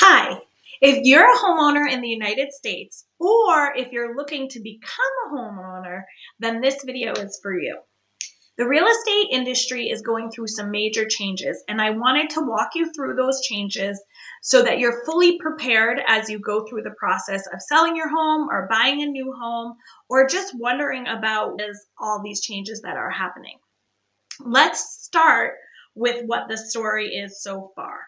Hi, if you're a homeowner in the United States, or if you're looking to become a homeowner, then this video is for you. The real estate industry is going through some major changes, and I wanted to walk you through those changes so that you're fully prepared as you go through the process of selling your home or buying a new home, or just wondering about all these changes that are happening. Let's start with what the story is so far.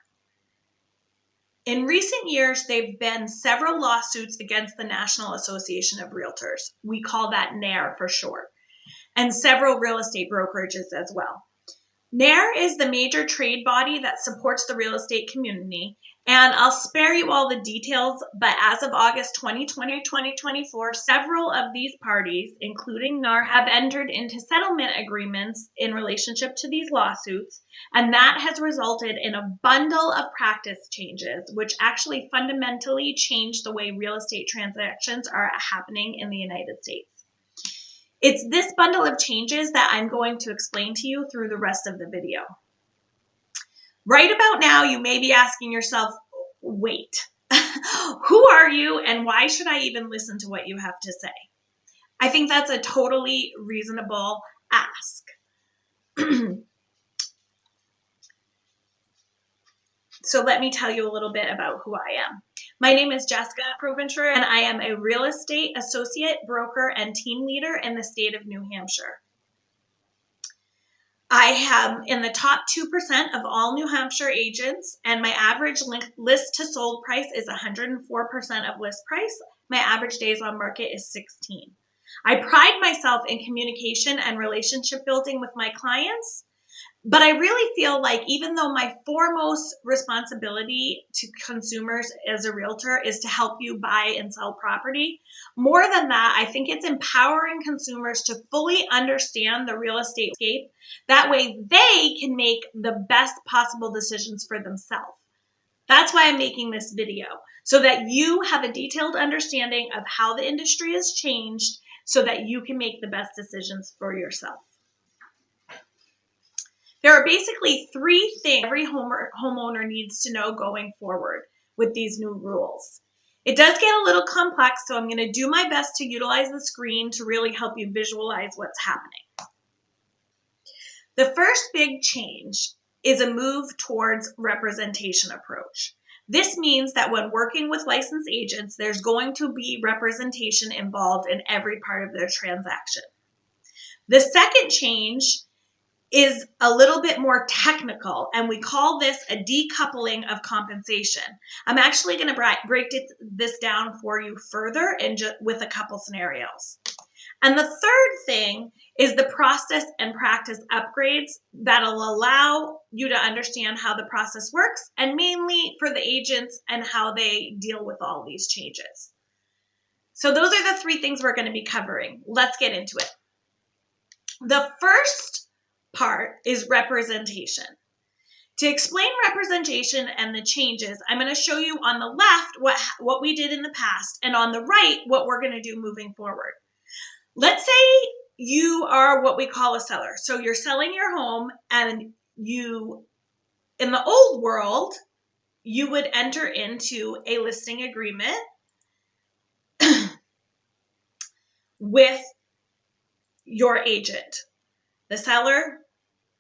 In recent years, there have been several lawsuits against the National Association of Realtors. We call that NAR for short, and several real estate brokerages as well. NAR is the major trade body that supports the real estate community, and I'll spare you all the details, but as of August 2020-2024, several of these parties, including NAR, have entered into settlement agreements in relationship to these lawsuits, and that has resulted in a bundle of practice changes, which actually fundamentally change the way real estate transactions are happening in the United States. It's this bundle of changes that I'm going to explain to you through the rest of the video. Right about now, you may be asking yourself, wait, who are you and why should I even listen to what you have to say? I think that's a totally reasonable ask. So let me tell you a little bit about who I am. My name is Jessica Provencher, and I am a real estate associate, broker, and team leader in the state of New Hampshire. I am in the top 2% of all New Hampshire agents, and my average list to sold price is 104% of list price. My average days on market is 16. I pride myself in communication and relationship building with my clients, but I really feel like even though my foremost responsibility to consumers as a realtor is to help you buy and sell property, more than that, I think it's empowering consumers to fully understand the real estate landscape. That way they can make the best possible decisions for themselves. That's why I'm making this video, so that you have a detailed understanding of how the industry has changed so that you can make the best decisions for yourself. There are basically three things every homeowner needs to know going forward with these new rules. It does get a little complex, so I'm going to do my best to utilize the screen to really help you visualize what's happening. The first big change is a move towards representation approach. This means that when working with licensed agents, there's going to be representation involved in every part of their transaction. The second change is a little bit more technical, and we call this a decoupling of compensation. I'm actually going to break this down for you further with a couple scenarios. And the third thing is the process and practice upgrades that'll allow you to understand how the process works, and mainly for the agents and how they deal with all these changes. So those are the three things we're going to be covering. Let's get into it. The first part is representation. To explain representation and the changes, I'm going to show you on the left what we did in the past, and on the right what we're going to do moving forward. Let's say you are what we call a seller. So you're selling your home, and in the old world, you would enter into a listing agreement with your agent. The seller,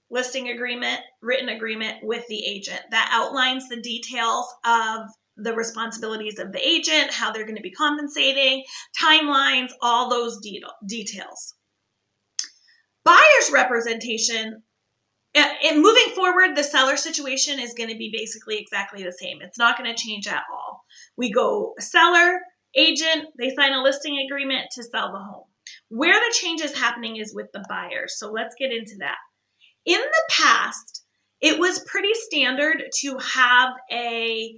listing agreement, written agreement with the agent that outlines the details of the responsibilities of the agent, how they're going to be compensating, timelines, all those details. Buyer's representation, and moving forward, the seller situation is going to be basically exactly the same. It's not going to change at all. We go seller, agent, they sign a listing agreement to sell the home. Where the change is happening is with the buyers. So let's get into that. In the past, it was pretty standard to have an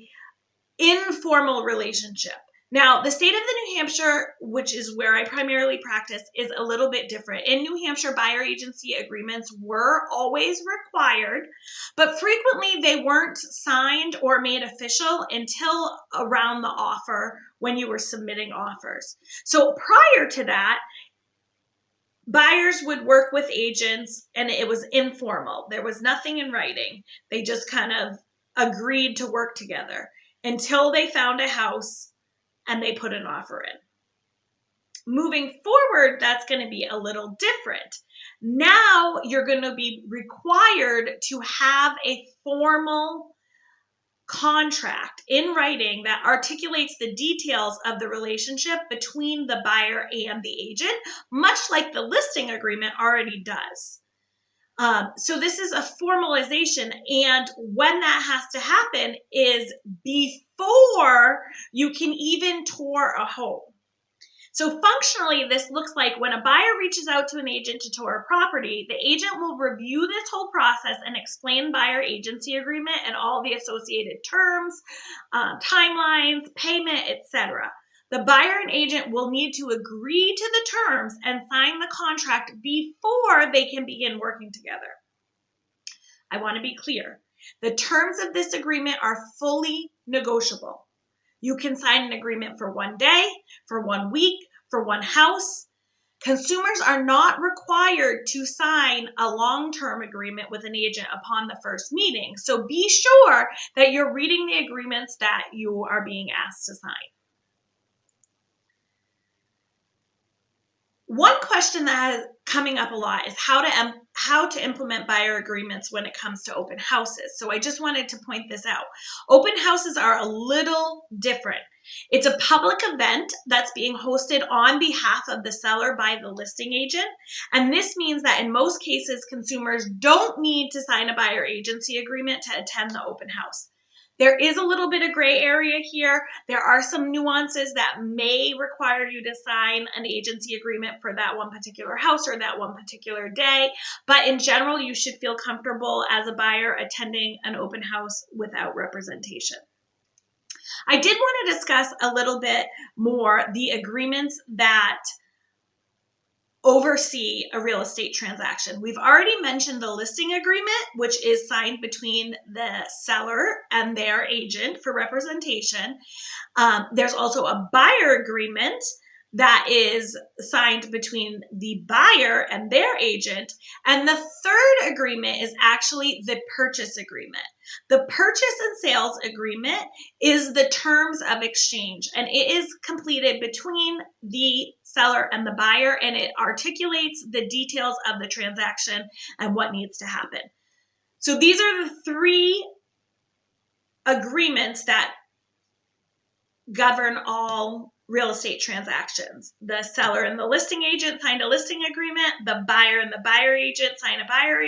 informal relationship. Now, the state of the New Hampshire, which is where I primarily practice, is a little bit different. In New Hampshire, buyer agency agreements were always required, but frequently they weren't signed or made official until around the offer when you were submitting offers. So prior to that, buyers would work with agents, and it was informal. There was nothing in writing. They just kind of agreed to work together. until they found a house and they put an offer in. Moving forward, that's going to be a little different. Now you're going to be required to have a formal contract in writing that articulates the details of the relationship between the buyer and the agent, much like the listing agreement already does. So this is a formalization, and when that has to happen is before you can even tour a home. So functionally, this looks like when a buyer reaches out to an agent to tour a property, the agent will review this whole process and explain buyer agency agreement and all the associated terms, timelines, payment, etc. The buyer and agent will need to agree to the terms and sign the contract before they can begin working together. I want to be clear. The terms of this agreement are fully negotiable. You can sign an agreement for 1 day, for 1 week, for one house. Consumers are not required to sign a long-term agreement with an agent upon the first meeting. So be sure that you're reading the agreements that you are being asked to sign. One question that is coming up a lot is how to implement buyer agreements when it comes to open houses. So I just wanted to point this out. Open houses are a little different. It's a public event that's being hosted on behalf of the seller by the listing agent. And this means that in most cases, consumers don't need to sign a buyer agency agreement to attend the open house. There is a little bit of gray area here. There are some nuances that may require you to sign an agency agreement for that one particular house or that one particular day. But in general, you should feel comfortable as a buyer attending an open house without representation. I did want to discuss a little bit more the agreements that oversee a real estate transaction. We've already mentioned the listing agreement, which is signed between the seller and their agent for representation. There's also a buyer agreement that is signed between the buyer and their agent. And the third agreement is actually the purchase agreement. The purchase and sales agreement is the terms of exchange, and it is completed between the seller and the buyer, and it articulates the details of the transaction and what needs to happen. So these are the three agreements that govern all real estate transactions. The seller and the listing agent signed a listing agreement, the buyer and the buyer agent sign a buyer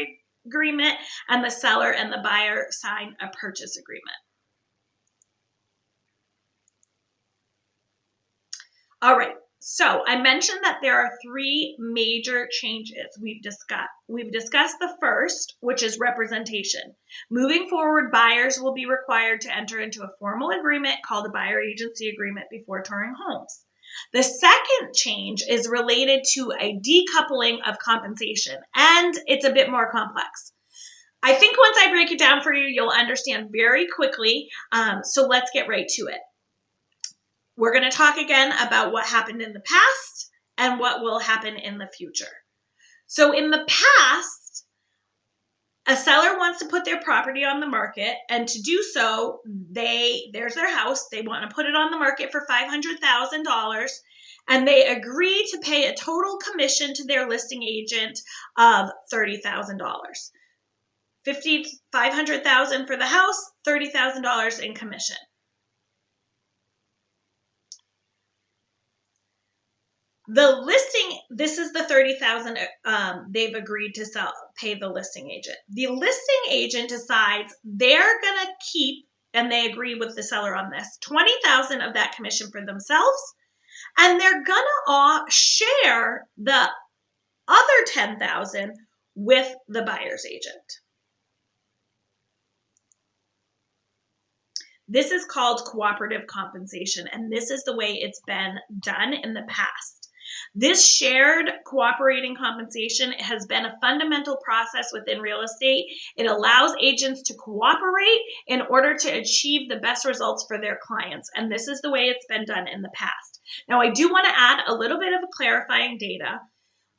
agreement, and the seller and the buyer sign a purchase agreement. All right, so I mentioned that there are three major changes we've discussed. We've discussed the first, which is representation. Moving forward, buyers will be required to enter into a formal agreement called a buyer agency agreement before touring homes. The second change is related to a decoupling of compensation, and it's a bit more complex. I think once I break it down for you, you'll understand very quickly, so let's get right to it. We're going to talk again about what happened in the past and what will happen in the future. So in the past, a seller wants to put their property on the market, and to do so, there's their house. They want to put it on the market for $500,000, and they agree to pay a total commission to their listing agent of $30,000. $500,000 for the house, $30,000 in commission. The listing, this is the $30,000 they've agreed to pay the listing agent. The listing agent decides they're going to keep, and they agree with the seller on this, $20,000 of that commission for themselves, and they're going to share the other $10,000 with the buyer's agent. This is called cooperative compensation, and this is the way it's been done in the past. This shared cooperating compensation has been a fundamental process within real estate. It allows agents to cooperate in order to achieve the best results for their clients, and this is the way it's been done in the past. Now, I do want to add a little bit of a clarifying data.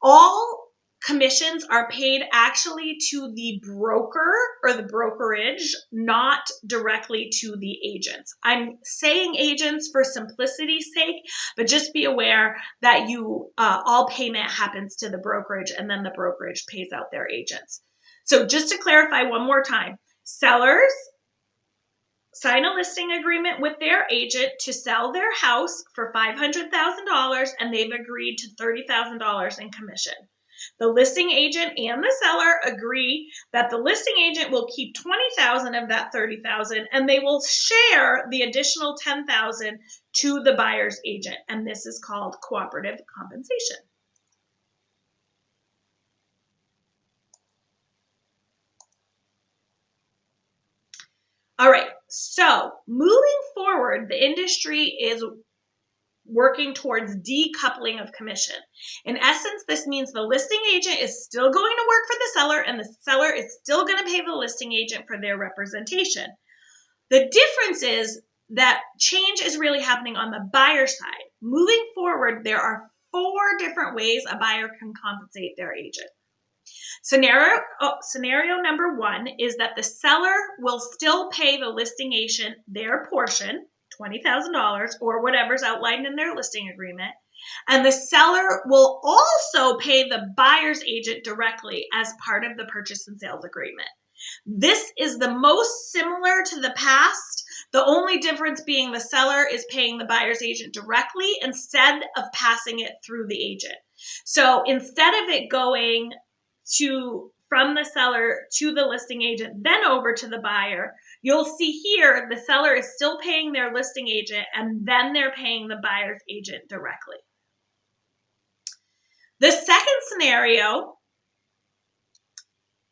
All commissions are paid actually to the broker or the brokerage, not directly to the agents. I'm saying agents for simplicity's sake, but just be aware that all payment happens to the brokerage, and then the brokerage pays out their agents. So just to clarify one more time, sellers sign a listing agreement with their agent to sell their house for $500,000, and they've agreed to $30,000 in commission. The listing agent and the seller agree that the listing agent will keep $20,000 of that $30,000, and they will share the additional $10,000 to the buyer's agent, and this is called cooperative compensation. All right, so moving forward, the industry is working towards decoupling of commission. In essence, this means the listing agent is still going to work for the seller, and the seller is still going to pay the listing agent for their representation. The difference is that change is really happening on the buyer side. Moving forward, there are 4 different ways a buyer can compensate their agent. Scenario number 1 is that the seller will still pay the listing agent their portion, $20,000 or whatever's outlined in their listing agreement, and the seller will also pay the buyer's agent directly as part of the purchase and sales agreement. This is the most similar to the past, the only difference being the seller is paying the buyer's agent directly instead of passing it through the agent. So instead of it going from the seller to the listing agent, then over to the buyer, you'll see here the seller is still paying their listing agent, and then they're paying the buyer's agent directly. The second scenario,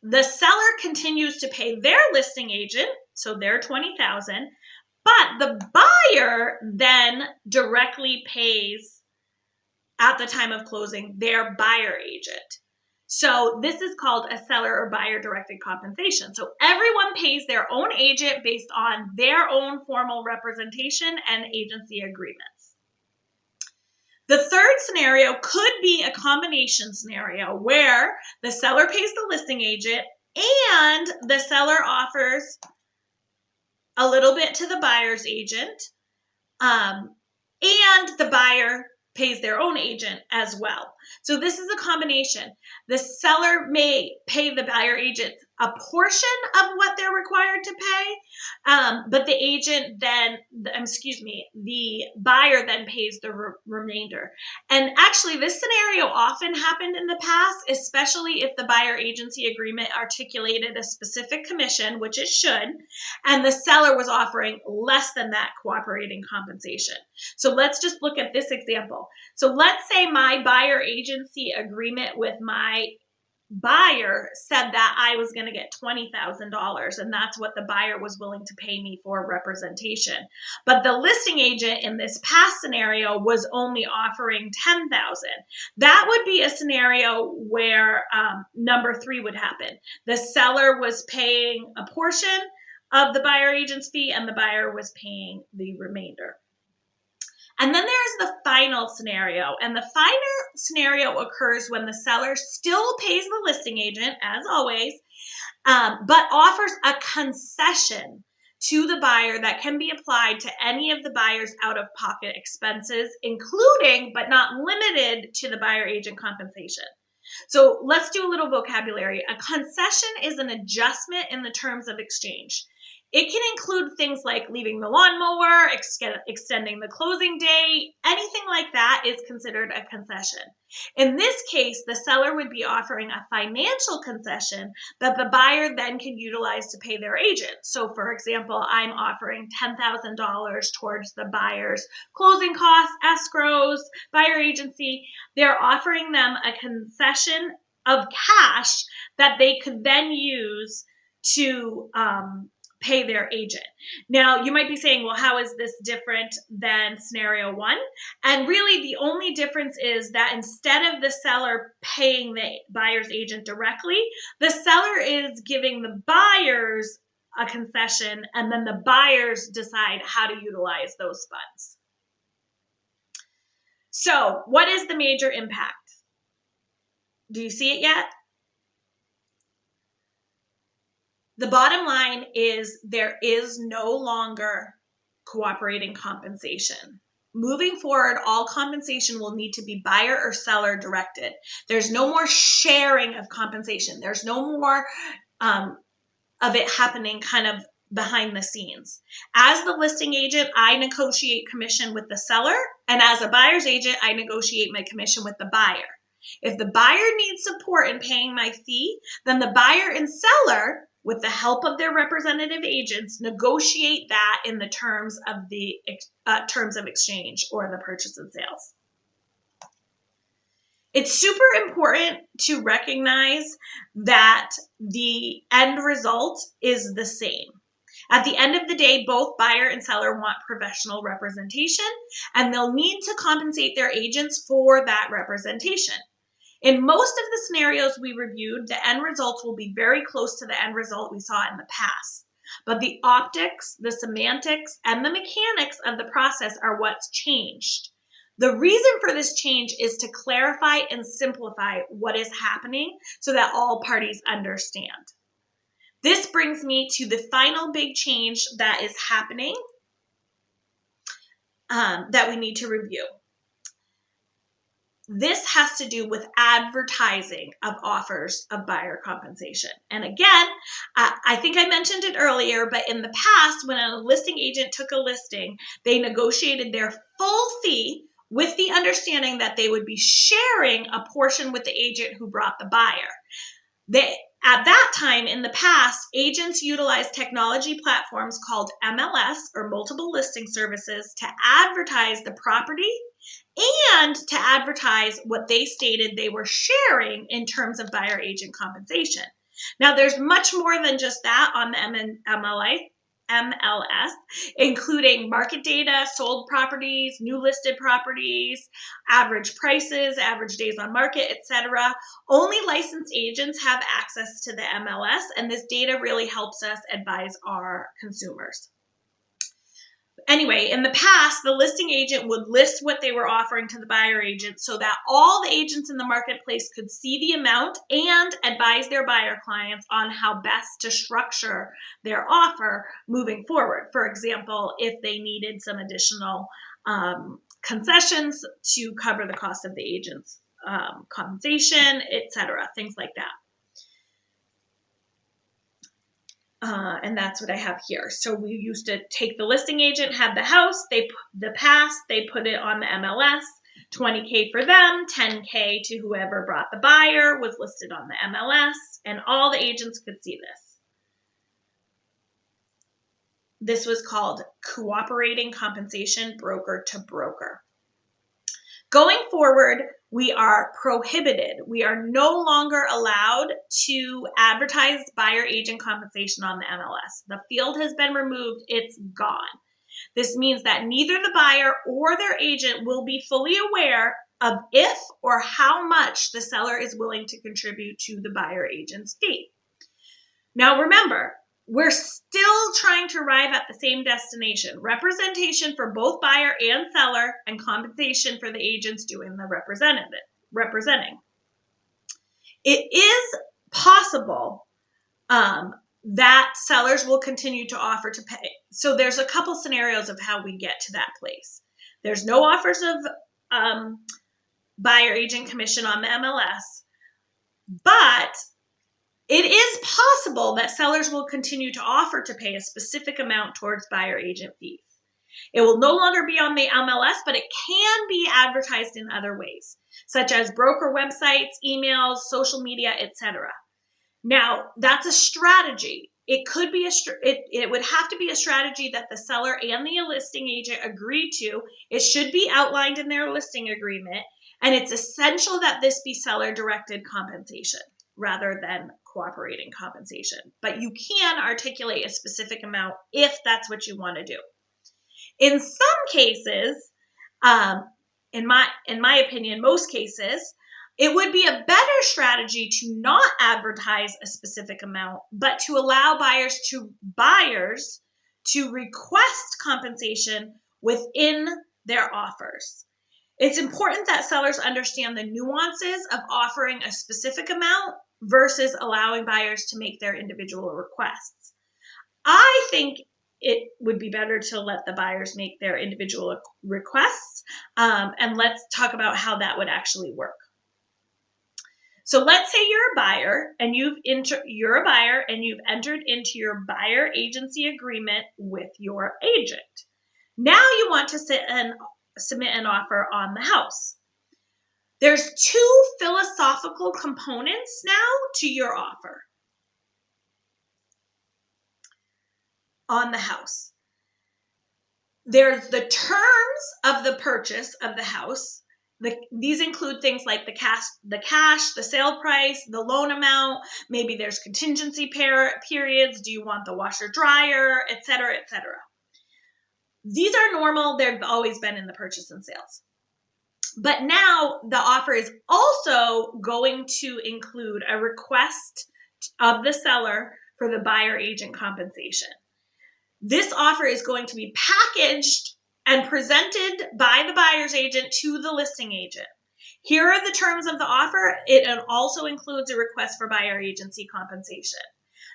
the seller continues to pay their listing agent, so their $20,000, but the buyer then directly pays at the time of closing their buyer agent. So this is called a seller or buyer directed compensation. So everyone pays their own agent based on their own formal representation and agency agreements. The third scenario could be a combination scenario where the seller pays the listing agent and the seller offers a little bit to the buyer's agent, and the buyer pays their own agent as well. So this is a combination. The seller may pay the buyer agent a portion of what they're required to pay, but the buyer then pays the remainder. And actually, this scenario often happened in the past, especially if the buyer agency agreement articulated a specific commission, which it should, and the seller was offering less than that cooperating compensation. So let's just look at this example. So let's say my buyer agency agreement with my buyer said that I was going to get $20,000, and that's what the buyer was willing to pay me for representation. But the listing agent in this past scenario was only offering $10,000. That would be a scenario where number 3 would happen. The seller was paying a portion of the buyer agent's fee, and the buyer was paying the remainder. And then there's the final scenario, and the final scenario occurs when the seller still pays the listing agent, as always, but offers a concession to the buyer that can be applied to any of the buyer's out-of-pocket expenses, including but not limited to the buyer agent compensation. So let's do a little vocabulary. A concession is an adjustment in the terms of exchange. It can include things like leaving the lawnmower, extending the closing date, anything like that is considered a concession. In this case, the seller would be offering a financial concession that the buyer then can utilize to pay their agent. So for example, I'm offering $10,000 towards the buyer's closing costs, escrows, buyer agency. They're offering them a concession of cash that they could then use to pay their agent. Now, you might be saying, well, how is this different than scenario 1? And really, the only difference is that instead of the seller paying the buyer's agent directly, the seller is giving the buyers a concession, and then the buyers decide how to utilize those funds. So, what is the major impact? Do you see it yet? The bottom line is there is no longer cooperating compensation. Moving forward, all compensation will need to be buyer or seller directed. There's no more sharing of compensation. There's no more of it happening kind of behind the scenes. As the listing agent, I negotiate commission with the seller, and as a buyer's agent, I negotiate my commission with the buyer. If the buyer needs support in paying my fee, then the buyer and seller, with the help of their representative agents, negotiate that in the terms of the terms of exchange or the purchase and sales. It's super important to recognize that the end result is the same. At the end of the day, both buyer and seller want professional representation, and they'll need to compensate their agents for that representation. In most of the scenarios we reviewed, the end results will be very close to the end result we saw in the past. But the optics, the semantics, and the mechanics of the process are what's changed. The reason for this change is to clarify and simplify what is happening so that all parties understand. This brings me to the final big change that is happening that we need to review. This has to do with advertising of offers of buyer compensation. And again, I think I mentioned it earlier, but in the past, when a listing agent took a listing, they negotiated their full fee with the understanding that they would be sharing a portion with the agent who brought the buyer. At that time, in the past, agents utilized technology platforms called MLS, or multiple listing services, to advertise the property and to advertise what they stated they were sharing in terms of buyer agent compensation. Now, there's much more than just that on the MLS, including market data, sold properties, new listed properties, average prices, average days on market, etc. Only licensed agents have access to the MLS, and this data really helps us advise our consumers. Anyway, in the past, the listing agent would list what they were offering to the buyer agent so that all the agents in the marketplace could see the amount and advise their buyer clients on how best to structure their offer moving forward. For example, if they needed some additional concessions to cover the cost of the agent's compensation, etc., things like that. And that's what I have here. So we used to take the listing agent, had the house, they put it on the MLS, $20K for them, $10K to whoever brought the buyer, was listed on the MLS, and all the agents could see this. This was called cooperating compensation broker to broker. Going forward, we are prohibited. We are no longer allowed to advertise buyer agent compensation on the MLS. The field has been removed. It's gone. This means that neither the buyer or their agent will be fully aware of if or how much the seller is willing to contribute to the buyer agent's fee. Now remember, we're still trying to arrive at the same destination: representation for both buyer and seller, and compensation for the agents doing the representing. It is possible that sellers will continue to offer to pay. So there's a couple scenarios of how we get to that place. There's no offers of buyer agent commission on the MLS, but it is possible that sellers will continue to offer to pay a specific amount towards buyer agent fees. It will no longer be on the MLS, but it can be advertised in other ways, such as broker websites, emails, social media, etc. Now, that's a strategy. It could be it would have to be a strategy that the seller and the listing agent agree to. It should be outlined in their listing agreement, and it's essential that this be seller-directed compensation rather than cooperating compensation. But you can articulate a specific amount if that's what you want to do. In some cases, in my opinion, most cases, it would be a better strategy to not advertise a specific amount, but to allow buyers to request compensation within their offers. It's important that sellers understand the nuances of offering a specific amount versus allowing buyers to make their individual requests. I think it would be better to let the buyers make their individual requests, and let's talk about how that would actually work. So let's say you're a buyer and you've entered into your buyer agency agreement with your agent. Now you want to submit an offer on the house. There's two philosophical components now to your offer on the house. There's the terms of the purchase of the house. These include things like the cash, the sale price, the loan amount. Maybe there's contingency periods. Do you want the washer dryer, et cetera, et cetera. These are normal. They've always been in the purchase and sales. But now the offer is also going to include a request of the seller for the buyer agent compensation. This offer is going to be packaged and presented by the buyer's agent to the listing agent. Here are the terms of the offer. It also includes a request for buyer agency compensation.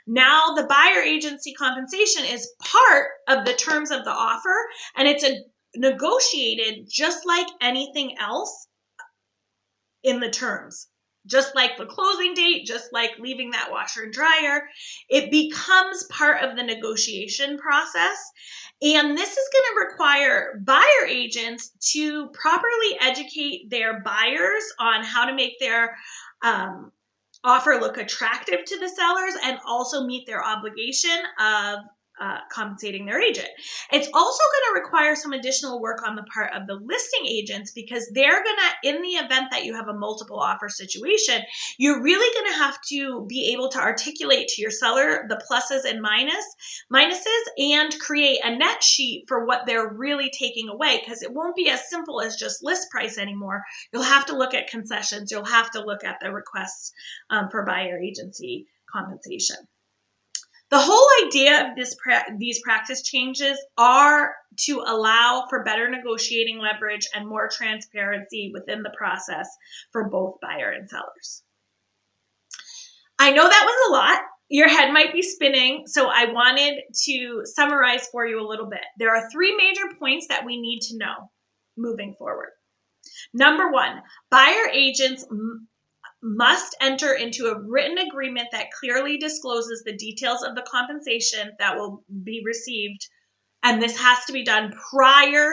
Now the buyer agency compensation is part of the terms of the offer, and it's negotiated just like anything else in the terms. Just like the closing date, just like leaving that washer and dryer, it becomes part of the negotiation process. And this is going to require buyer agents to properly educate their buyers on how to make their offer look attractive to the sellers and also meet their obligation of compensating their agent. It's also going to require some additional work on the part of the listing agents, because they're going to, in the event that you have a multiple offer situation, you're really going to have to be able to articulate to your seller the pluses and minuses and create a net sheet for what they're really taking away, because it won't be as simple as just list price anymore. You'll have to look at concessions. You'll have to look at the requests for buyer agency compensation. The whole idea of these practice changes are to allow for better negotiating leverage and more transparency within the process for both buyer and sellers. I know that was a lot. Your head might be spinning, so I wanted to summarize for you a little bit. There are three major points that we need to know moving forward. Number one, buyer agents must enter into a written agreement that clearly discloses the details of the compensation that will be received, and this has to be done prior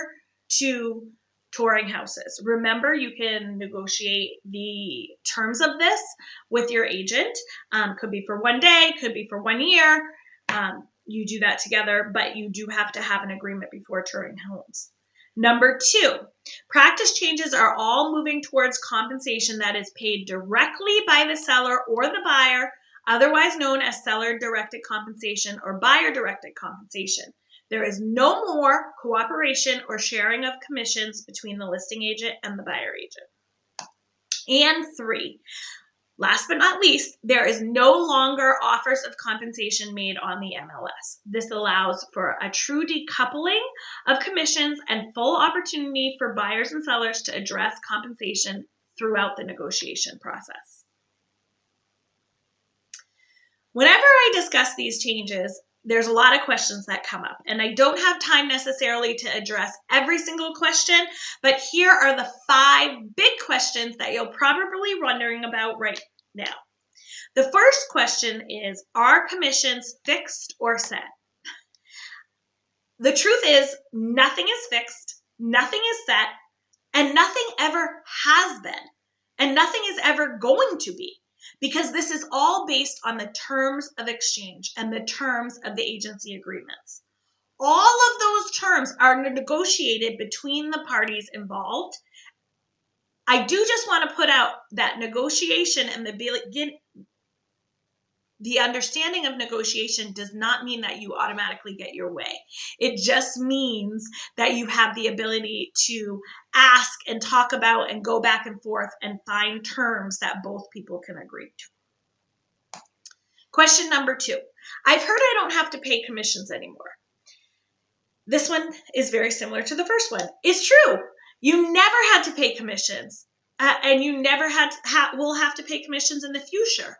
to touring houses. Remember, you can negotiate the terms of this with your agent. Could be for 1 day, could be for 1 year. You do that together, but you do have to have an agreement before touring homes. Number two, practice changes are all moving towards compensation that is paid directly by the seller or the buyer, otherwise known as seller-directed compensation or buyer-directed compensation. There is no more cooperation or sharing of commissions between the listing agent and the buyer agent. And three, last but not least, there is no longer offers of compensation made on the MLS. This allows for a true decoupling of commissions and full opportunity for buyers and sellers to address compensation throughout the negotiation process. Whenever I discuss these changes, there's a lot of questions that come up, and I don't have time necessarily to address every single question, but here are the 5 big questions that you'll probably be wondering about right now. The first question is, are commissions fixed or set? The truth is, nothing is fixed, nothing is set, and nothing ever has been, and nothing is ever going to be, because this is all based on the terms of exchange and the terms of the agency agreements. All of those terms are negotiated between the parties involved. I do just want to put out that negotiation and the understanding of negotiation does not mean that you automatically get your way. It just means that you have the ability to ask and talk about and go back and forth and find terms that both people can agree to. Question number 2. I've heard I don't have to pay commissions anymore. This one is very similar to the first one. It's true. You never had to pay commissions, and you never will have to pay commissions in the future.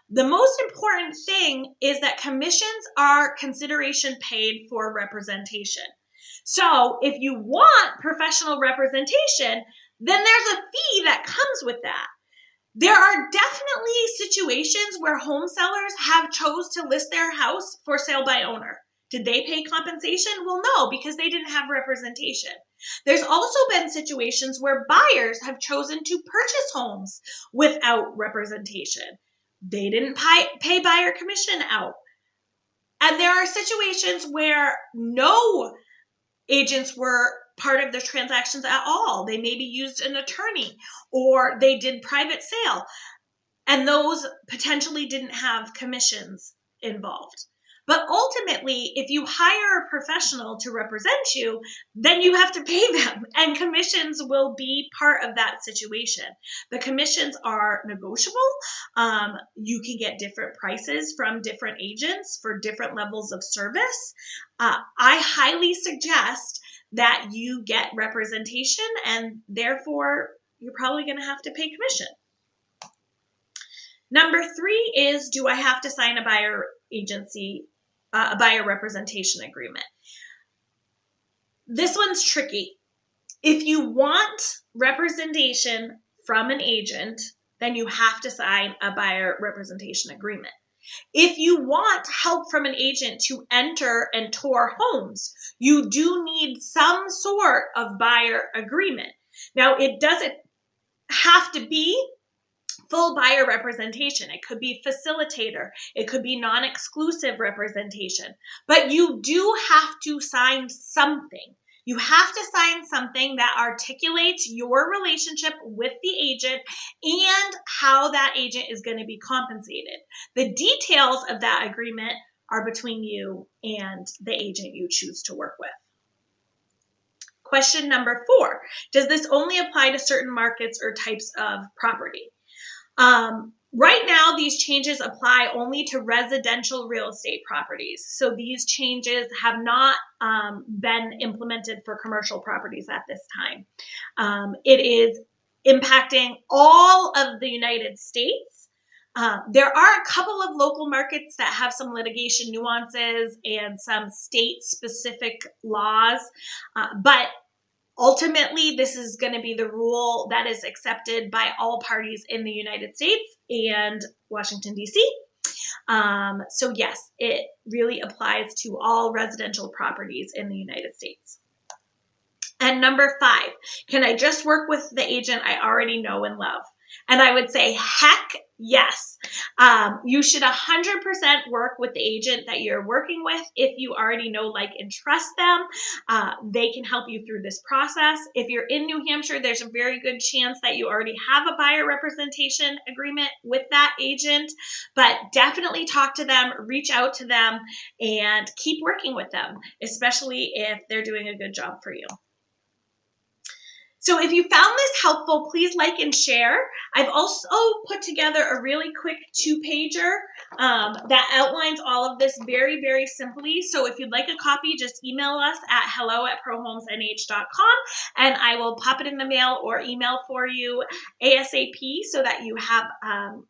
The most important thing is that commissions are consideration paid for representation. So if you want professional representation, then there's a fee that comes with that. There are definitely situations where home sellers have chose to list their house for sale by owner. Did they pay compensation? Well, no, because they didn't have representation. There's also been situations where buyers have chosen to purchase homes without representation. They didn't pay buyer commission out. And there are situations where no agents were part of the transactions at all. They maybe used an attorney or they did private sale, and those potentially didn't have commissions involved. But ultimately, if you hire a professional to represent you, then you have to pay them, and commissions will be part of that situation. The commissions are negotiable. You can get different prices from different agents for different levels of service. I highly suggest that you get representation, and therefore you're probably going to have to pay commission. Number 3 is, do I have to sign a buyer representation agreement? This one's tricky. If you want representation from an agent, then you have to sign a buyer representation agreement. If you want help from an agent to enter and tour homes, you do need some sort of buyer agreement. Now, it doesn't have to be full buyer representation. It could be facilitator. It could be non-exclusive representation. But you do have to sign something. You have to sign something that articulates your relationship with the agent and how that agent is going to be compensated. The details of that agreement are between you and the agent you choose to work with. Question number 4, does this only apply to certain markets or types of property? Right now, these changes apply only to residential real estate properties. So these changes have not been implemented for commercial properties at this time. It is impacting all of the United States. There are a couple of local markets that have some litigation nuances and some state-specific laws, but ultimately, this is going to be the rule that is accepted by all parties in the United States and Washington, D.C. So yes, it really applies to all residential properties in the United States. And number 5, can I just work with the agent I already know and love? And I would say, heck yes. You should 100% work with the agent that you're working with. If you already know, like, and trust them, they can help you through this process. If you're in New Hampshire, there's a very good chance that you already have a buyer representation agreement with that agent, but definitely talk to them, reach out to them, and keep working with them, especially if they're doing a good job for you. So if you found this helpful, please like and share. I've also put together a really quick 2-pager that outlines all of this very, very simply. So if you'd like a copy, just email us at hello@prohomesnh.com, and I will pop it in the mail or email for you ASAP so that you have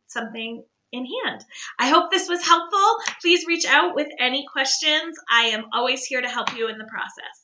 something in hand. I hope this was helpful. Please reach out with any questions. I am always here to help you in the process.